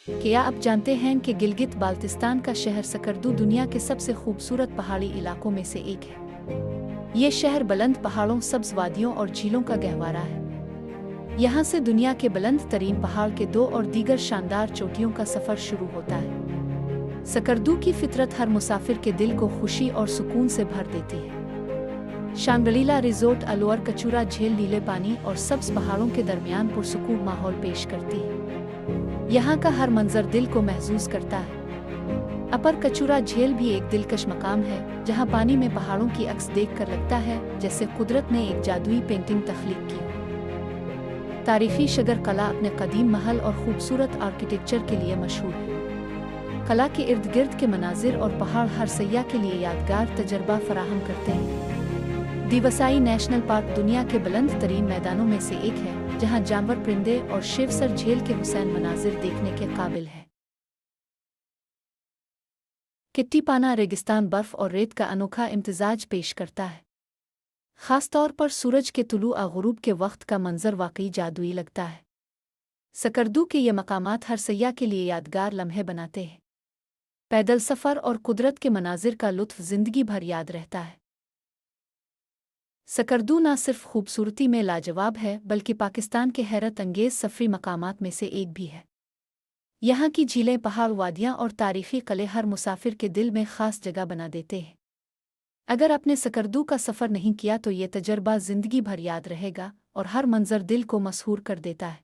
क्या आप जानते हैं कि गिलगित बाल्टिस्तान का शहर सकर्दू दुनिया के सबसे खूबसूरत पहाड़ी इलाकों में से एक है। ये शहर बुलंद पहाड़ों, सब्ज वादियों और झीलों का गहवारा है। यहाँ से दुनिया के बुलंद तरीन पहाड़ के दो और दीगर शानदार चोटियों का सफ़र शुरू होता है। सकर्दू की फितरत हर मुसाफिर के दिल को खुशी और सुकून से भर देती है। शांग्रीला रिजोर्ट अलोअर कचूरा झील नीले पानी और सब्ज पहाड़ों के दरमियान पुरसुकून माहौल पेश करती है। यहाँ का हर मंजर दिल को महसूस करता है। अपर कचूरा झील भी एक दिलकश मकाम है, जहाँ पानी में पहाड़ों की अक्स देखकर लगता है जैसे कुदरत ने एक जादुई पेंटिंग तख्लीक की। तारीखी शगर कला अपने कदीम महल और खूबसूरत आर्किटेक्चर के लिए मशहूर है। कला के इर्द गिर्द के मनाजिर और पहाड़ हर सैयाह के लिए यादगार तजर्बा फराहम करते हैं। दिवसाई नेशनल पार्क दुनिया के बुलंद तरीन मैदानों में से एक है, जहां जानवर, परिंदे और शिवसर झील के हुसैन मनाजिर देखने के काबिल है। किट्टीपाना रेगिस्तान बर्फ और रेत का अनोखा इम्तिजाज पेश करता है। खास तौर पर सूरज के तुलू और गुरूब के वक्त का मंजर वाकई जादुई लगता है। सकर्दू के ये मकामात हर सैयाह के लिए यादगार लम्हे बनाते हैं। पैदल सफ़र और कुदरत के मनाजिर का लुत्फ जिंदगी भर याद रहता है। सकर्दू न सिर्फ खूबसूरती में लाजवाब है, बल्कि पाकिस्तान के हैरत अंगेज़ सफरी मकामात में से एक भी है। यहाँ की झीलें, पहाड़, वादियाँ और तारीखी किले हर मुसाफिर के दिल में ख़ास जगह बना देते हैं। अगर आपने सकर्दू का सफ़र नहीं किया तो ये तजर्बा ज़िंदगी भर याद रहेगा और हर मंजर दिल को मसहूर कर देता है।